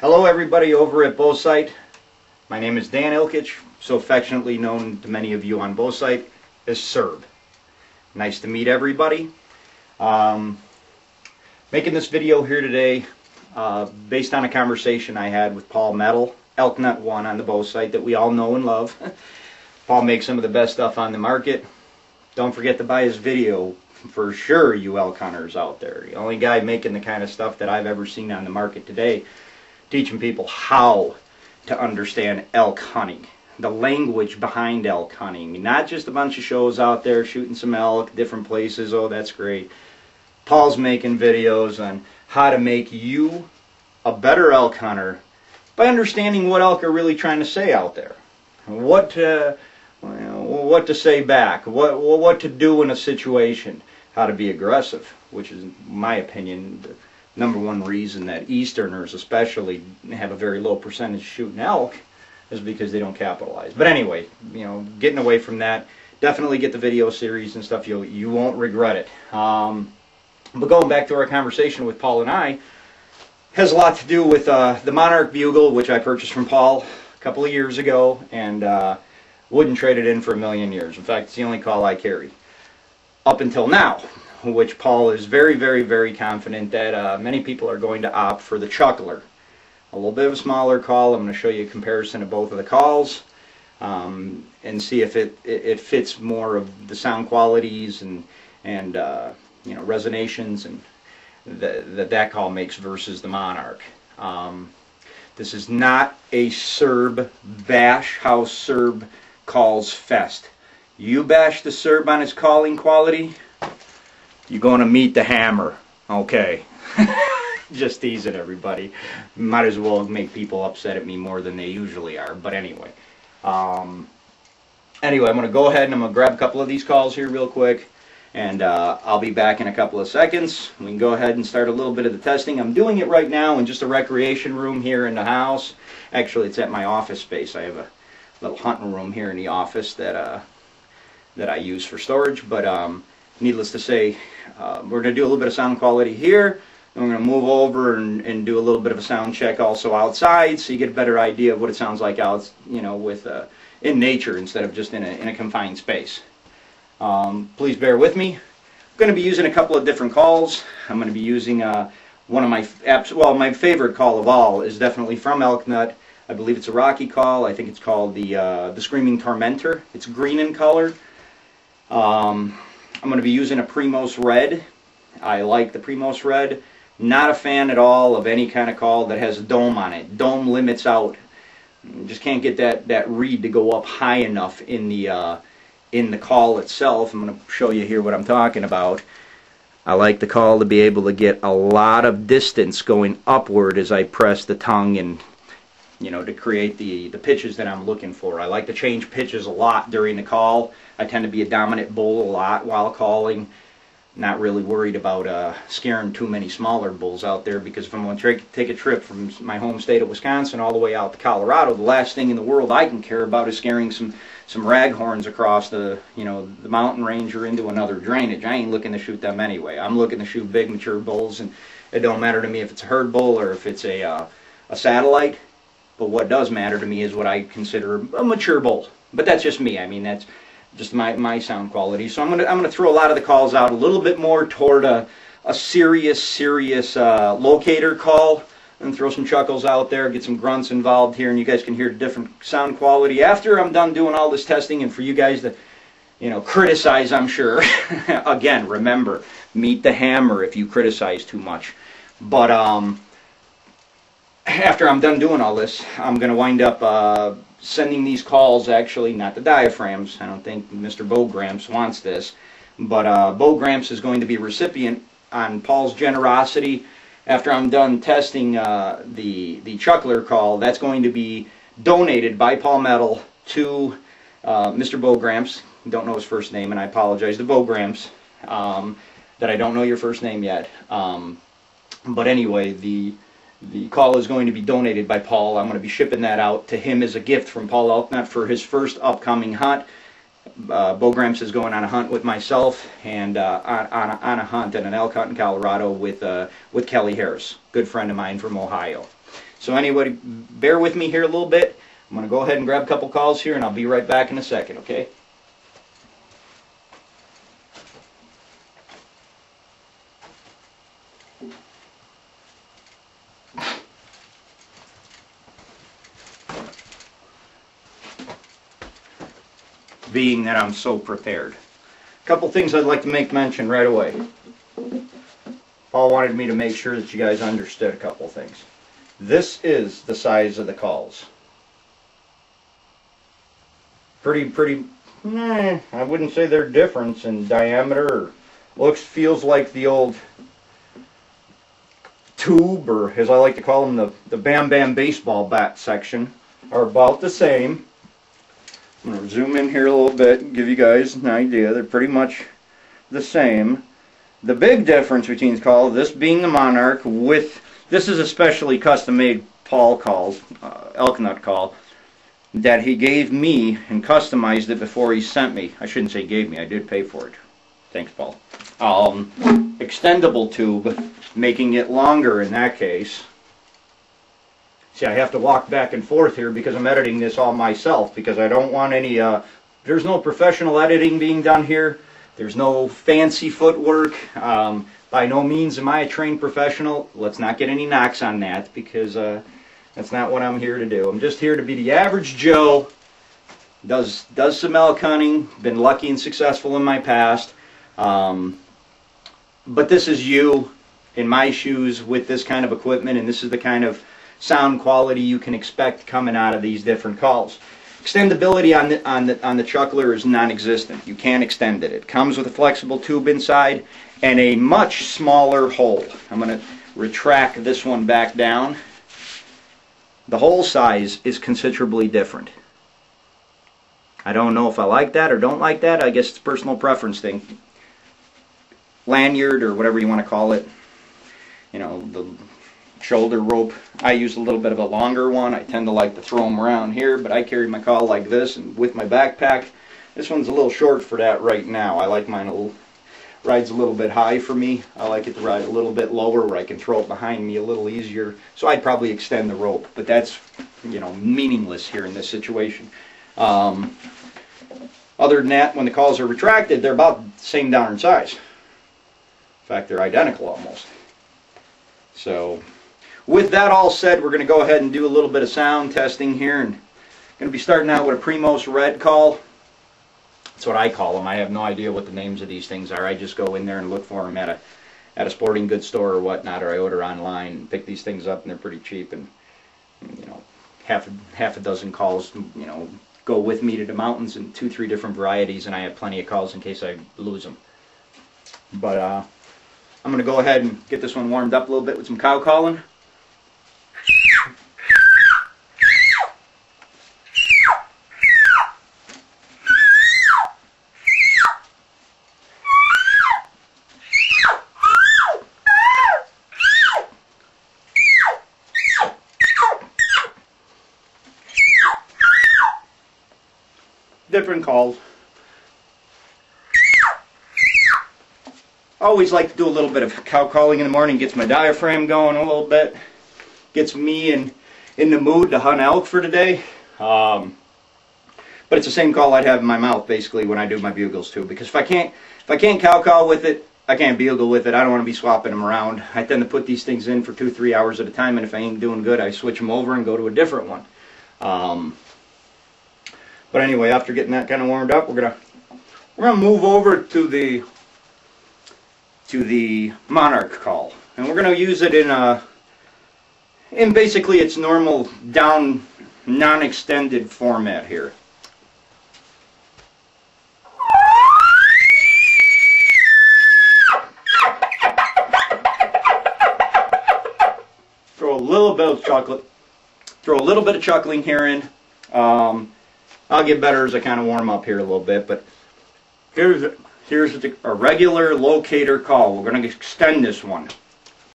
Hello everybody over at Bowsight. My name is Dan Ilkich, so affectionately known to many of you on Bowsight as Serb. Nice to meet everybody. Making this video here today based on a conversation I had with Paul Mettle, Elk Nut One on the Bowsight that we all know and love. Paul makes some of the best stuff on the market. Don't forget to buy his video for sure, you elk hunters out there. The only guy making the kind of stuff that I've ever seen on the market today, teaching people how to understand elk hunting, the language behind elk hunting, not just a bunch of shows out there shooting some elk, different places. Oh, that's great. Paul's making videos on how to make you a better elk hunter by understanding what elk are really trying to say out there, what to say back, what to do in a situation, how to be aggressive, which is, in my opinion, the number one reason that Easterners especially have a very low percentage shooting elk is because they don't capitalize. But anyway, getting away from that, definitely get the video series and stuff. You won't regret it. But going back to our conversation with Paul and I, has a lot to do with the Monarch Bugle, which I purchased from Paul a couple of years ago, and wouldn't trade it in for a million years. In fact, it's the only call I carry up until now, which Paul is very, very, very confident that many people are going to opt for the Chuckler. A little bit of a smaller call. I'm going to show you a comparison of both of the calls and see if it fits more of the sound qualities and resonations and that call makes versus the Monarch. This is not a Serb bash, how Serb calls fest. You bash the Serb on his calling quality, you're going to meet the hammer. Okay. Just teasing everybody. Might as well make people upset at me more than they usually are. But anyway. I'm going to go ahead and I'm going to grab a couple of these calls here real quick. And I'll be back in a couple of seconds. We can go ahead and start a little bit of the testing. I'm doing it right now in just a recreation room here in the house. Actually, it's at my office space. I have a little hunting room here in the office that I use for storage. But needless to say, we're going to do a little bit of sound quality here. And we're going to move over and do a little bit of a sound check also outside, so you get a better idea of what it sounds like out, in nature instead of just in a confined space. Please bear with me. I'm going to be using a couple of different calls. I'm going to be using one of my my favorite call of all is definitely from Elk Nut. I believe it's a Rocky call. I think it's called the Screaming Tormentor. It's green in color. I'm going to be using a Primos Red. I like the Primos Red. Not a fan at all of any kind of call that has a dome on it. Dome limits out. You just can't get that reed to go up high enough in the call itself. I'm going to show you here what I'm talking about. I like the call to be able to get a lot of distance going upward as I press the tongue and to create the pitches that I'm looking for. I like to change pitches a lot during the call. I tend to be a dominant bull a lot while calling. Not really worried about scaring too many smaller bulls out there, because if I'm going to take a trip from my home state of Wisconsin all the way out to Colorado, the last thing in the world I can care about is scaring some raghorns across the mountain range or into another drainage. I ain't looking to shoot them anyway. I'm looking to shoot big mature bulls, and it don't matter to me if it's a herd bull or if it's a satellite. But what does matter to me is what I consider a mature bull. But that's just me. I mean, that's just my sound quality. So I'm gonna throw a lot of the calls out a little bit more toward a serious locator call, and throw some chuckles out there, get some grunts involved here, and you guys can hear different sound quality after I'm done doing all this testing, and for you guys to criticize, I'm sure. Again, remember, meet the hammer if you criticize too much. But after I'm done doing all this, I'm going to wind up sending these calls, actually, not the diaphragms. I don't think Mr. Bo Gramps wants this. But Bo Gramps is going to be a recipient on Paul's generosity. After I'm done testing the Chuckler call, that's going to be donated by Paul Mettle to Mr. Bo Gramps. Don't know his first name, and I apologize to Bo Gramps that I don't know your first name yet. But anyway, the call is going to be donated by Paul. I'm going to be shipping that out to him as a gift from Paul Elk Nut for his first upcoming hunt. Bo Gramps is going on a hunt with myself, and on a hunt and an elk hunt in Colorado with Kelly Harris, good friend of mine from Ohio. So anybody, bear with me here a little bit. I'm going to go ahead and grab a couple calls here, and I'll be right back in a second, okay? Being that I'm so prepared. A couple things I'd like to make mention right away. Paul wanted me to make sure that you guys understood a couple things. This is the size of the calls. I wouldn't say they're different in diameter. Or feels like the old tube, or as I like to call them, the Bam Bam baseball bat section, are about the same. I'm going to zoom in here a little bit and give you guys an idea. They're pretty much the same. The big difference between the call, this being the Monarch, with this is a specially custom made Paul call, elk nut call, that he gave me and customized it before he sent me. I shouldn't say gave me, I did pay for it. Thanks, Paul. Extendable tube, making it longer in that case. See, I have to walk back and forth here because I'm editing this all myself, because I don't want any, there's no professional editing being done here. There's no fancy footwork. By no means am I a trained professional. Let's not get any knocks on that, because that's not what I'm here to do. I'm just here to be the average Joe. Does some elk hunting. Been lucky and successful in my past. But this is you in my shoes with this kind of equipment, and this is the kind of sound quality you can expect coming out of these different calls. Extendability on the Chuckler is non-existent. You can't extend it. It comes with a flexible tube inside and a much smaller hole. I'm going to retract this one back down. The hole size is considerably different. I don't know if I like that or don't like that. I guess it's a personal preference thing. Lanyard, or whatever you want to call it. You know, the shoulder rope. I use a little bit of a longer one. I tend to like to throw them around here, but I carry my call like this and with my backpack. This one's a little short for that right now. I like mine rides a little bit high for me. I like it to ride a little bit lower where I can throw it behind me a little easier. So I'd probably extend the rope, but that's, you know, meaningless here in this situation. Other than that, when the calls are retracted, they're about the same darn size. In fact, they're identical almost. So with that all said, we're going to go ahead and do a little bit of sound testing here, and going to be starting out with a Primos Red call. That's what I call them. I have no idea what the names of these things are. I just go in there and look for them at a sporting goods store or whatnot, or I order online and pick these things up, and they're pretty cheap. And you know, half a dozen calls, you know, go with me to the mountains in 2-3 different varieties, and I have plenty of calls in case I lose them. But I'm going to go ahead and get this one warmed up a little bit with some cow calling. Different calls. I always like to do a little bit of cow calling in the morning. Gets my diaphragm going a little bit. Gets me in the mood to hunt elk for today. But it's the same call I'd have in my mouth basically when I do my bugles too. Because if I can't cow call with it, I can't bugle with it. I don't want to be swapping them around. I tend to put these things in for 2-3 hours at a time, and if I ain't doing good, I switch them over and go to a different one. But anyway, after getting that kind of warmed up, we're gonna move over to the Monarch call, and we're gonna use it in basically its normal down non-extended format here. Throw a little bit of chuckling here in. I'll get better as I kind of warm up here a little bit, but here's a regular locator call. We're going to extend this one.